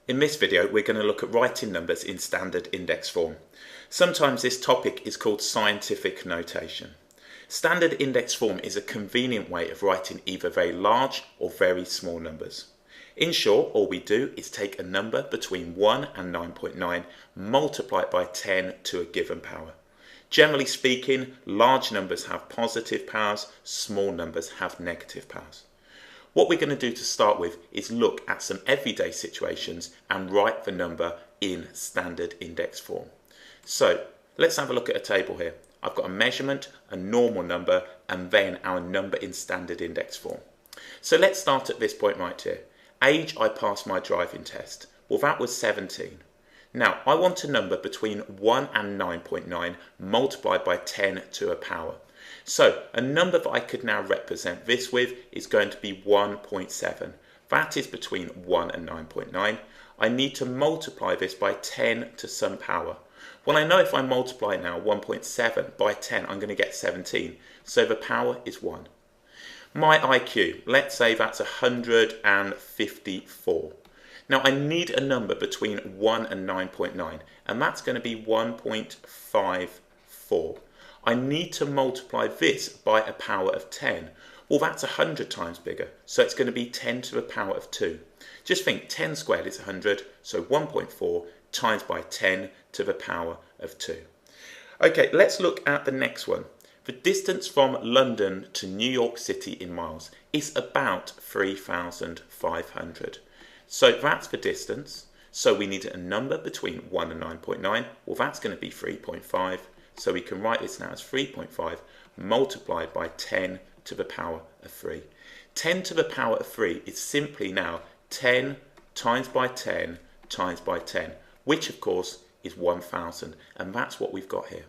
In this video, we're going to look at writing numbers in standard index form. Sometimes this topic is called scientific notation. Standard index form is a convenient way of writing either very large or very small numbers. In short, all we do is take a number between 1 and 9.9, multiply it by 10 to a given power. Generally speaking, large numbers have positive powers, small numbers have negative powers. What we're going to do to start with is look at some everyday situations and write the number in standard index form. So let's have a look at a table here. I've got a measurement, a normal number, and then our number in standard index form. So let's start at this point right here. Age, I passed my driving test. Well, that was 17. Now, I want a number between 1 and 9.9 multiplied by 10 to a power. So, a number that I could now represent this with is going to be 1.7. That is between 1 and 9.9. I need to multiply this by 10 to some power. Well, I know if I multiply now 1.7 by 10, I'm going to get 17. So the power is 1. My IQ, let's say that's 154. Now, I need a number between 1 and 9.9, and that's going to be 1.54. I need to multiply this by a power of 10. Well, that's 100 times bigger, so it's going to be 10 to the power of 2. Just think 10 squared is 100, so 1.4 times by 10 to the power of 2. Okay, let's look at the next one. The distance from London to New York City in miles is about 3,500. So that's the distance. So we need a number between 1 and 9.9. Well, that's going to be 3.5. So we can write this now as 3.5 multiplied by 10 to the power of 3. 10 to the power of 3 is simply now 10 times by 10 times by 10, which of course is 1,000. And that's what we've got here.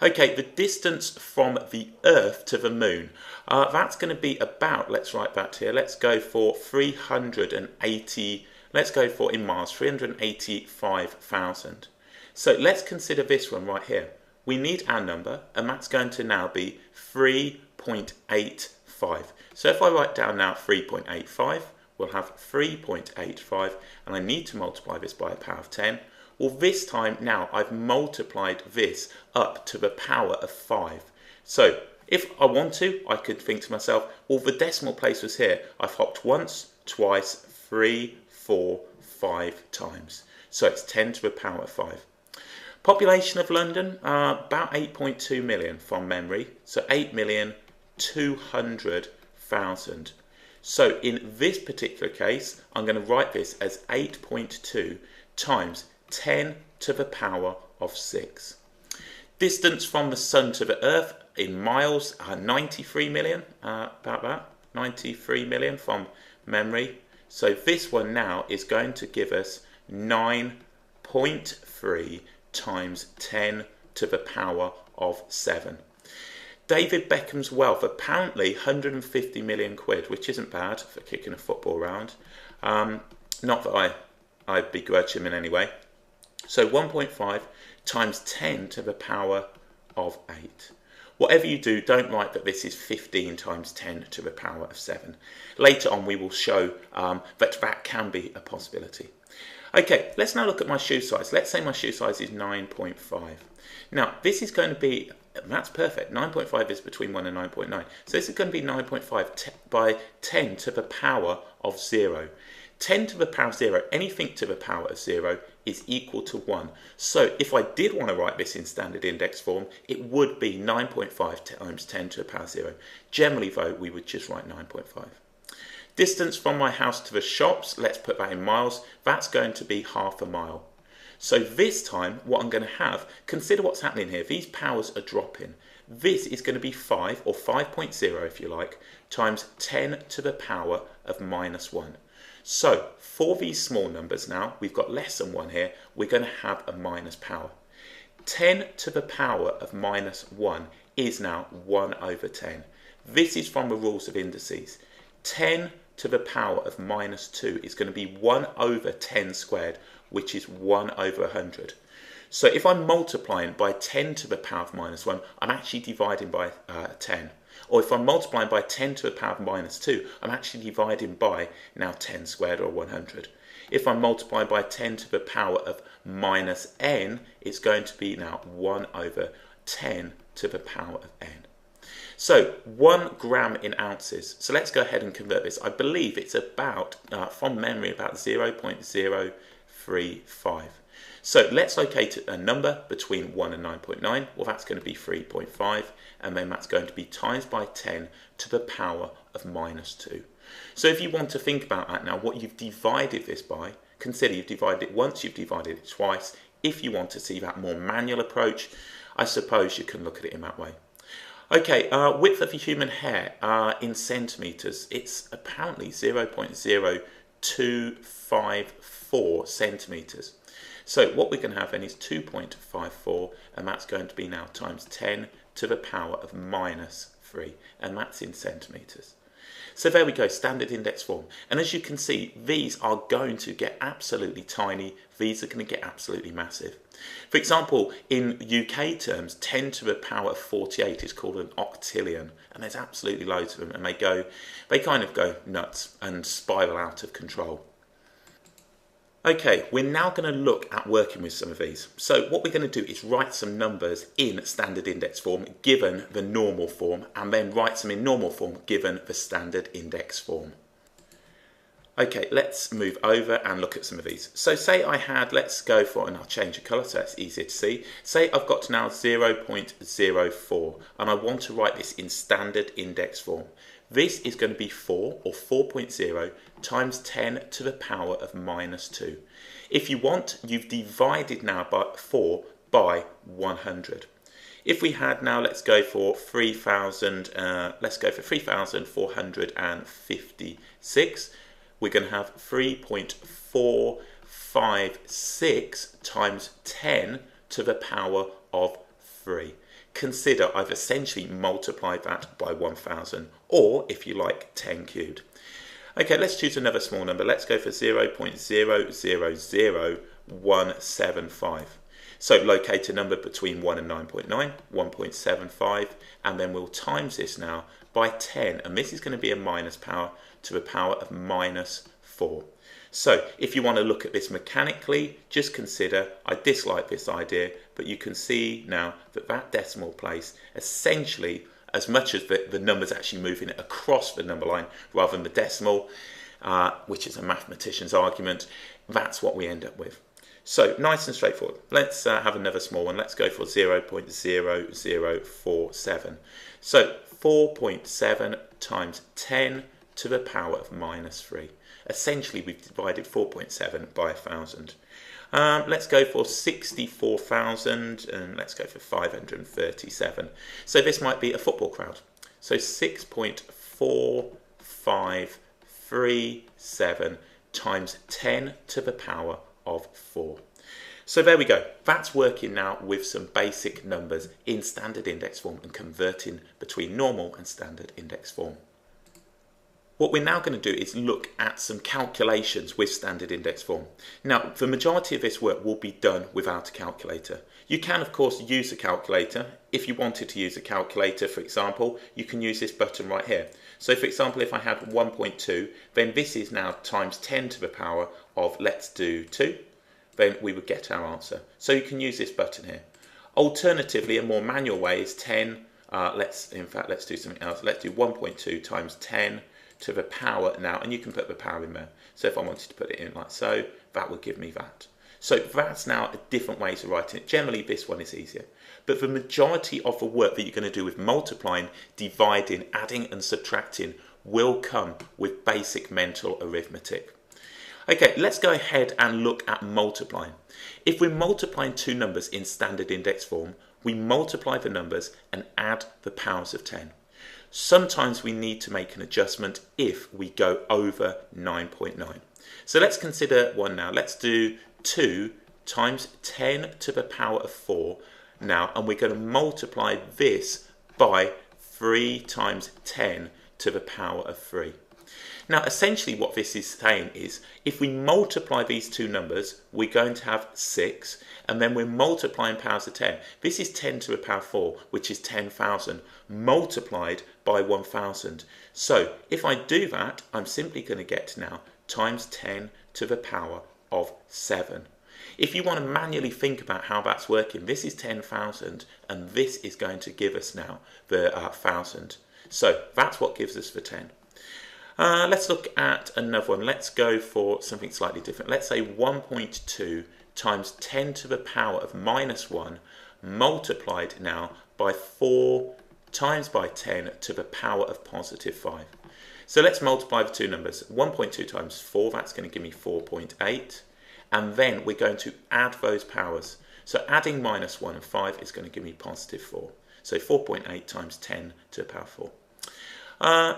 Okay, the distance from the Earth to the Moon, that's going to be about, let's write that here, let's go for 380, let's go for in miles, 385,000. So let's consider this one right here. We need our number, and that's going to now be 3.85. So if I write down now 3.85, we'll have 3.85, and I need to multiply this by a power of 10. Well, this time now I've multiplied this up to the power of 5. So if I want to, I could think to myself, well, the decimal place was here. I've hopped once, twice, 3, 4, 5 times. So it's 10 to the power of 5. Population of London, about 8.2 million from memory. So 8,200,000. So in this particular case, I'm going to write this as 8.2 times 10 to the power of 6. Distance from the Sun to the Earth in miles, 93 million, about that, 93 million from memory. So this one now is going to give us 9.3 times 10 to the power of 7. David Beckham's wealth, apparently 150 million quid, which isn't bad for kicking a football around. Not that I begrudge him in any way. So 1.5 times 10 to the power of 8. Whatever you do, don't write that this is 15 times 10 to the power of 7. Later on we will show that that can be a possibility. Okay, let's now look at my shoe size. Let's say my shoe size is 9.5. Now, this is going to be, that's perfect. 9.5 is between 1 and 9.9. So this is going to be 9.5 by 10 to the power of 0. 10 to the power of 0, anything to the power of 0 is equal to 1. So if I did want to write this in standard index form, it would be 9.5 times 10 to the power of 0. Generally, though, we would just write 9.5. Distance from my house to the shops, let's put that in miles, that's going to be half a mile. So this time, what I'm going to have, consider what's happening here. These powers are dropping. This is going to be 5, or 5.0 if you like, times 10 to the power of minus 1. So, for these small numbers now, we've got less than 1 here, we're going to have a minus power. 10 to the power of minus 1 is now 1 over 10. This is from the rules of indices. 10 to the power of minus 2 is going to be 1 over 10 squared, which is 1 over 100. So if I'm multiplying by 10 to the power of minus 1, I'm actually dividing by 10. Or if I'm multiplying by 10 to the power of minus 2, I'm actually dividing by now 10 squared or 100. If I multiply by 10 to the power of minus n, it's going to be now 1 over 10 to the power of n. So 1 gram in ounces. So let's go ahead and convert this. I believe it's about, from memory, about 0.035. So let's locate a number between 1 and 9.9. Well, that's going to be 3.5, and then that's going to be times by 10 to the power of minus 2. So if you want to think about that now, what you've divided this by, consider you've divided it once, you've divided it twice. If you want to see that more manual approach, I suppose you can look at it in that way. Okay, width of a human hair in centimetres, it's apparently 0.0254 centimetres. So what we're going to have then is 2.54, and that's going to be now times 10 to the power of minus 3, and that's in centimetres. So there we go, standard index form. And as you can see, these are going to get absolutely tiny. These are going to get absolutely massive. For example, in UK terms, 10 to the power of 48 is called an octillion. And there's absolutely loads of them. And they kind of go nuts and spiral out of control. Okay, we're now going to look at working with some of these. So what we're going to do is write some numbers in standard index form given the normal form, and then write some in normal form given the standard index form. Okay, let's move over and look at some of these. So say I had, let's go for, and I'll change the colour so it's easier to see. Say I've got now 0.04 and I want to write this in standard index form. This is going to be 4, or 4.0, times 10 to the power of minus 2. If you want, you've divided now by 4 by 100. If we had now, let's go for 3,456, we're going to have 3.456 times 10 to the power of 3. Consider I've essentially multiplied that by 1,000, or if you like, 10 cubed. Okay, let's choose another small number. Let's go for 0.000175. So locate a number between 1 and 9.9, 1.75, and then we'll times this now by 10, and this is going to be a minus power to the power of minus 4. So if you want to look at this mechanically, just consider, I dislike this idea, but you can see now that that decimal place, essentially, as much as the number's actually moving it across the number line rather than the decimal, which is a mathematician's argument, that's what we end up with. So nice and straightforward. Let's have another small one. Let's go for 0.0047. So 4.7 times 10 to the power of minus 3. Essentially, we've divided 4.7 by 1,000. Let's go for 64,000, and let's go for 537. So this might be a football crowd. So 6.4537 times 10 to the power of 4. So there we go. That's working now with some basic numbers in standard index form and converting between normal and standard index form. What we're now going to do is look at some calculations with standard index form. Now, the majority of this work will be done without a calculator. You can, of course, use a calculator. If you wanted to use a calculator, for example, you can use this button right here. So, for example, if I had 1.2, then this is now times 10 to the power of, let's do 2, then we would get our answer. So you can use this button here. Alternatively, a more manual way is 10, let's do something else. Let's do 1.2 times 10 to the power now, and you can put the power in there. So if I wanted to put it in like so, that would give me that. So that's now a different way to write it. Generally, this one is easier. But the majority of the work that you're going to do with multiplying, dividing, adding and subtracting will come with basic mental arithmetic. Okay, let's go ahead and look at multiplying. If we're multiplying two numbers in standard index form, we multiply the numbers and add the powers of 10. Sometimes we need to make an adjustment if we go over 9.9. So let's consider one now. Let's do 2 times 10 to the power of 4 now, and we're going to multiply this by 3 times 10 to the power of 3. Now, essentially what this is saying is, if we multiply these two numbers, we're going to have 6, and then we're multiplying powers of 10. This is 10 to the power 4, which is 10,000, multiplied by 1,000. So, if I do that, I'm simply going to get now times 10 to the power of 7. If you want to manually think about how that's working, this is 10,000 and this is going to give us now the 1,000. So that's what gives us the 10. Let's look at another one. Let's go for something slightly different. Let's say 1.2 times 10 to the power of minus 1 multiplied now by 4 times by 10 to the power of positive 5. So let's multiply the two numbers. 1.2 times 4, that's going to give me 4.8. And then we're going to add those powers. So adding minus 1 and 5 is going to give me positive 4. So 4.8 times 10 to the power 4.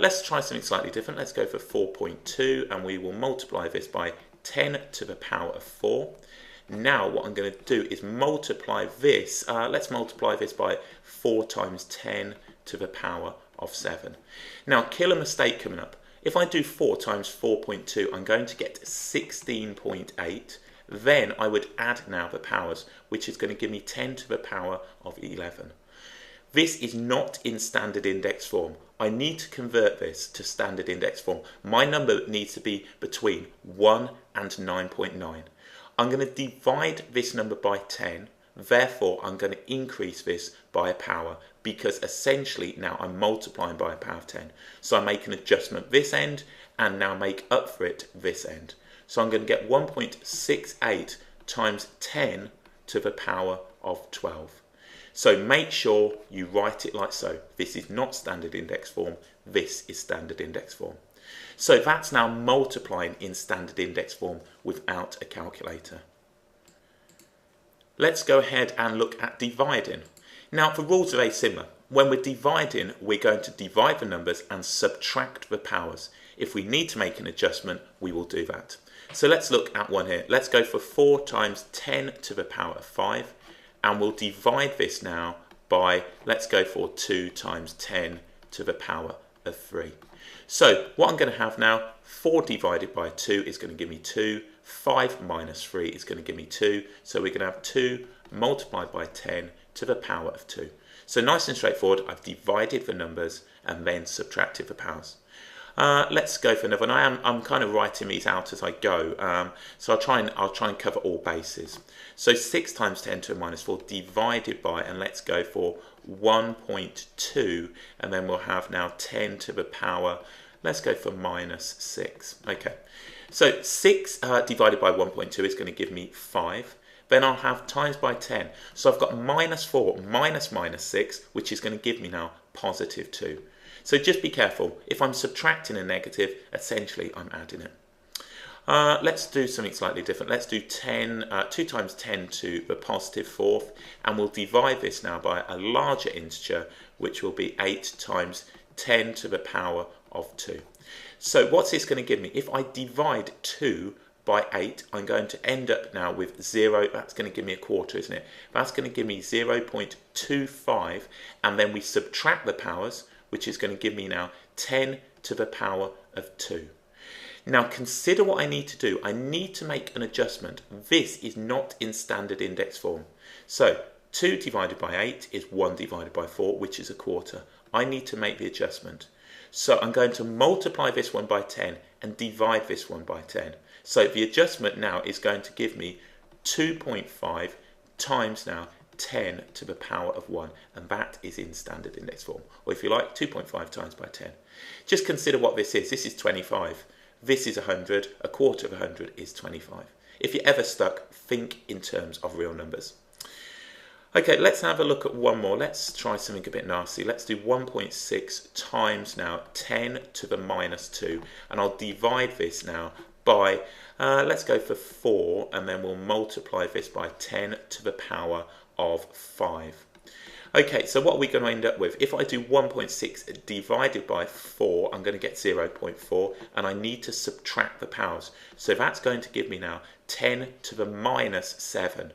Let's try something slightly different. Let's go for 4.2 and we will multiply this by 10 to the power of 4. Now what I'm going to do is multiply this. Let's multiply this by 4 times 10 to the power of 7. Now kill a mistake coming up. If I do 4 times 4.2, I'm going to get 16.8. Then I would add now the powers, which is going to give me 10 to the power of 11. This is not in standard index form. I need to convert this to standard index form. My number needs to be between 1 and 9.9. I'm going to divide this number by 10. Therefore, I'm going to increase this by a power because essentially now I'm multiplying by a power of 10. So I make an adjustment this end and now make up for it this end. So I'm going to get 1.68 times 10 to the power of 12. So make sure you write it like so. This is not standard index form. This is standard index form. So that's now multiplying in standard index form without a calculator. Let's go ahead and look at dividing. Now the rules are very similar. When we're dividing, we're going to divide the numbers and subtract the powers. If we need to make an adjustment, we will do that. So let's look at one here. Let's go for 4 times 10 to the power of 5. And we'll divide this now by, let's go for 2 times 10 to the power of 3. So what I'm going to have now, 4 divided by 2 is going to give me 2. 5 minus 3 is going to give me 2. So we're going to have 2 multiplied by 10 to the power of 2. So nice and straightforward. I've divided the numbers and then subtracted the powers. Let's go for another one. I'm kind of writing these out as I go, so I'll try and cover all bases. So 6 times 10 to the minus 4 divided by, and let's go for 1.2, and then we'll have now 10 to the power, let's go for minus 6. Okay, so 6 divided by 1.2 is going to give me 5. Then I'll have times by 10. So I've got minus 4 minus minus 6, which is going to give me now positive 2. So just be careful. If I'm subtracting a negative, essentially I'm adding it. Let's do something slightly different. Let's do 2 times 10 to the positive 4th, and we'll divide this now by a larger integer, which will be 8 times 10 to the power of 2. So what's this going to give me? If I divide 2 by 8, I'm going to end up now with 0. That's going to give me a quarter, isn't it? That's going to give me 0.25, and then we subtract the powers, which is going to give me now 10 to the power of 2. Now consider what I need to do. I need to make an adjustment. This is not in standard index form. So 2 divided by 8 is 1 divided by 4, which is a quarter. I need to make the adjustment. So I'm going to multiply this one by 10 and divide this one by 10. So the adjustment now is going to give me 2.5 times now 10 to the power of 1, and that is in standard index form. Or if you like, 2.5 times by 10. Just consider what this is. This is 25. This is 100. A quarter of 100 is 25. If you're ever stuck, think in terms of real numbers. Okay, let's have a look at one more. Let's try something a bit nasty. Let's do 1.6 times now 10 to the minus 2, and I'll divide this now by, let's go for 4, and then we'll multiply this by 10 to the power of 5. Okay, so what are we going to end up with? If I do 1.6 divided by 4, I'm going to get 0.4, and I need to subtract the powers. So that's going to give me now 10 to the minus 7.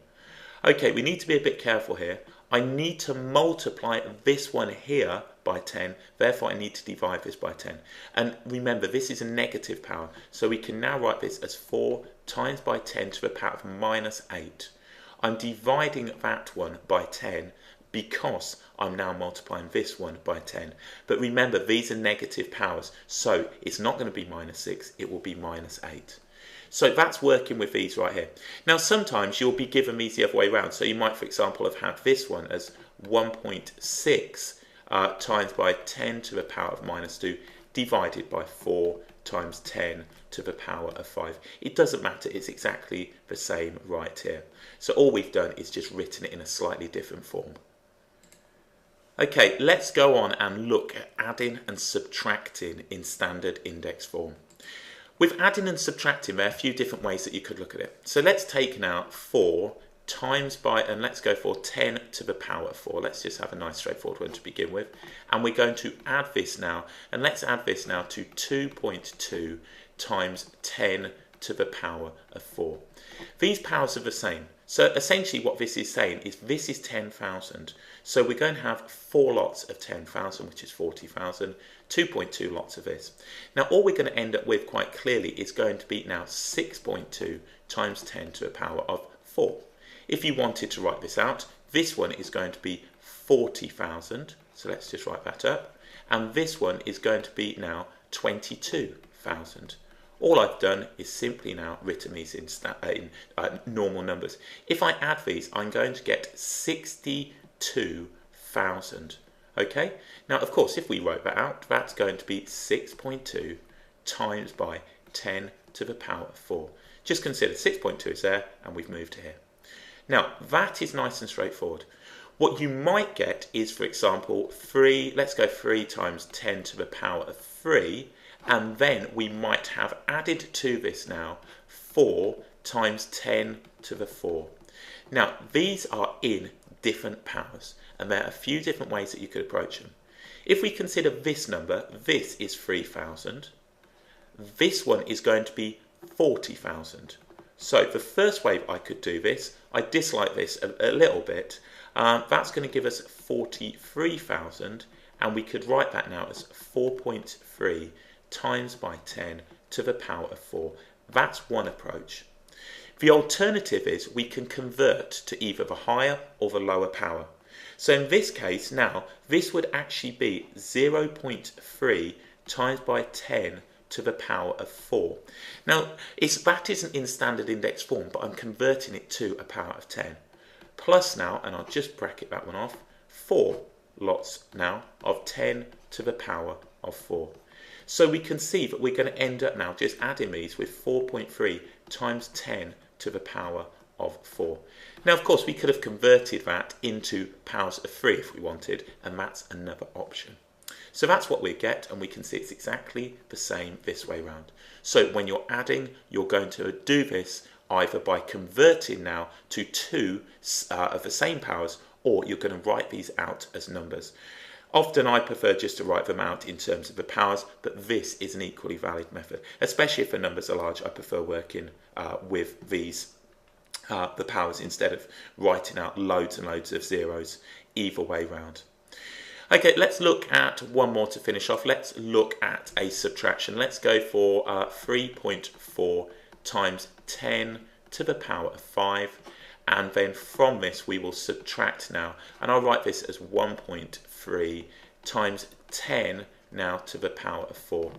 Okay, we need to be a bit careful here. I need to multiply this one here by 10, therefore I need to divide this by 10. And remember, this is a negative power, so we can now write this as 4 times by 10 to the power of minus 8. I'm dividing that one by 10 because I'm now multiplying this one by 10. But remember, these are negative powers, so it's not going to be minus 6, it will be minus 8. So that's working with these right here. Now sometimes you'll be given these the other way around. So you might, for example, have had this one as 1.6 times by 10 to the power of minus 2 divided by 4 times 10 to the power of 5. It doesn't matter, it's exactly the same right here. So all we've done is just written it in a slightly different form. Okay, let's go on and look at adding and subtracting in standard index form. With adding and subtracting, there are a few different ways that you could look at it. So let's take now 4 times by, and let's go for 10 to the power of 4. Let's just have a nice straightforward one to begin with. And we're going to add this now, and let's add this now to 2.2 times 10 to the power of 4. These powers are the same. So essentially what this is saying is this is 10,000. So we're going to have 4 lots of 10,000, which is 40,000, 2.2 lots of this. Now all we're going to end up with quite clearly is going to be now 6.2 times 10 to the power of 4. If you wanted to write this out, this one is going to be 40,000. So let's just write that up. And this one is going to be now 22,000. All I've done is simply now written these in normal numbers. If I add these, I'm going to get 62,000. Okay? Now, of course, if we wrote that out, that's going to be 6.2 times by 10 to the power of 4. Just consider 6.2 is there, and we've moved to here. Now, that is nice and straightforward. What you might get is, for example, 3, let's go 3 times 10 to the power of 3, and then we might have added to this now 4 times 10 to the 4. Now, these are in different powers, and there are a few different ways that you could approach them. If we consider this number, this is 3,000. This one is going to be 40,000. So the first way I could do this, I dislike this a little bit. That's going to give us 43,000, and we could write that now as 4.3 times by 10 to the power of 4. That's one approach. The alternative is we can convert to either the higher or the lower power. So in this case now, this would actually be 0.3 times by 10 to the power of 4. Now, that isn't in standard index form, but I'm converting it to a power of 10. Plus now, and I'll just bracket that one off, 4 lots now of 10 to the power of 4. So we can see that we're going to end up now just adding these with 4.3 times 10 to the power of 4. Now, of course, we could have converted that into powers of 3 if we wanted, and that's another option. So that's what we get, and we can see it's exactly the same this way round. So when you're adding, you're going to do this either by converting now to 2 of the same powers, or you're going to write these out as numbers. Often I prefer just to write them out in terms of the powers, but this is an equally valid method. Especially if the numbers are large, I prefer working with these, the powers, instead of writing out loads and loads of zeros either way round. Okay, let's look at one more to finish off. Let's look at a subtraction. Let's go for 3.4 times 10 to the power of 5. And then from this we will subtract now. And I'll write this as 1.3 times 10 now to the power of 4.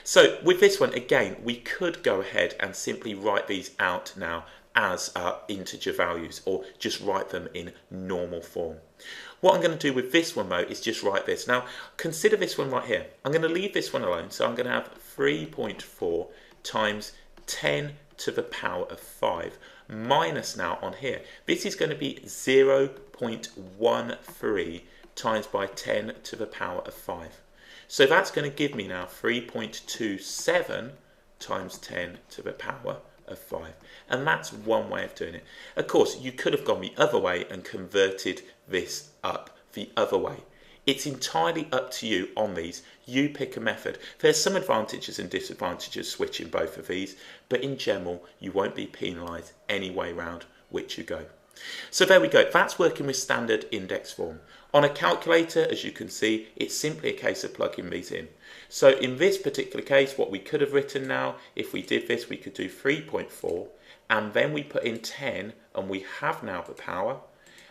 So with this one, again, we could go ahead and simply write these out now as integer values, or just write them in normal form. What I'm going to do with this one though is just write this. Now consider this one right here. I'm going to leave this one alone, so I'm going to have 3.4 times 10 to the power of 5 minus now on here. This is going to be 0.13 times by 10 to the power of 5. So that's going to give me now 3.27 times 10 to the power of 5. And that's one way of doing it. Of course, you could have gone the other way and converted this up the other way. It's entirely up to you on these. You pick a method. There's some advantages and disadvantages switching both of these, but in general, you won't be penalised any way round which you go. So there we go. That's working with standard index form. On a calculator, as you can see, it's simply a case of plugging these in. So in this particular case, what we could have written now, if we did this, we could do 3.4, and then we put in 10, and we have now the power,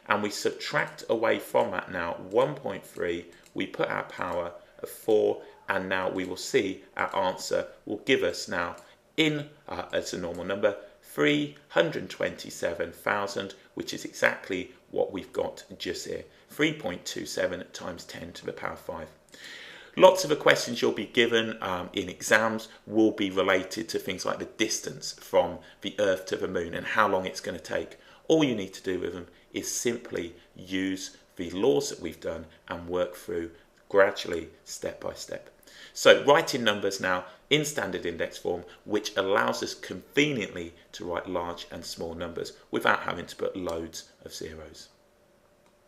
and we subtract away from that now 1.3, we put our power of 4, and now we will see our answer will give us now as a normal number, 327,000, which is exactly what we've got just here. 3.27 times 10 to the power 5. Lots of the questions you'll be given in exams will be related to things like the distance from the Earth to the Moon and how long it's going to take. All you need to do with them is simply use the laws that we've done and work through gradually, step by step. So write in numbers now in standard index form, which allows us conveniently to write large and small numbers without having to put loads of zeros.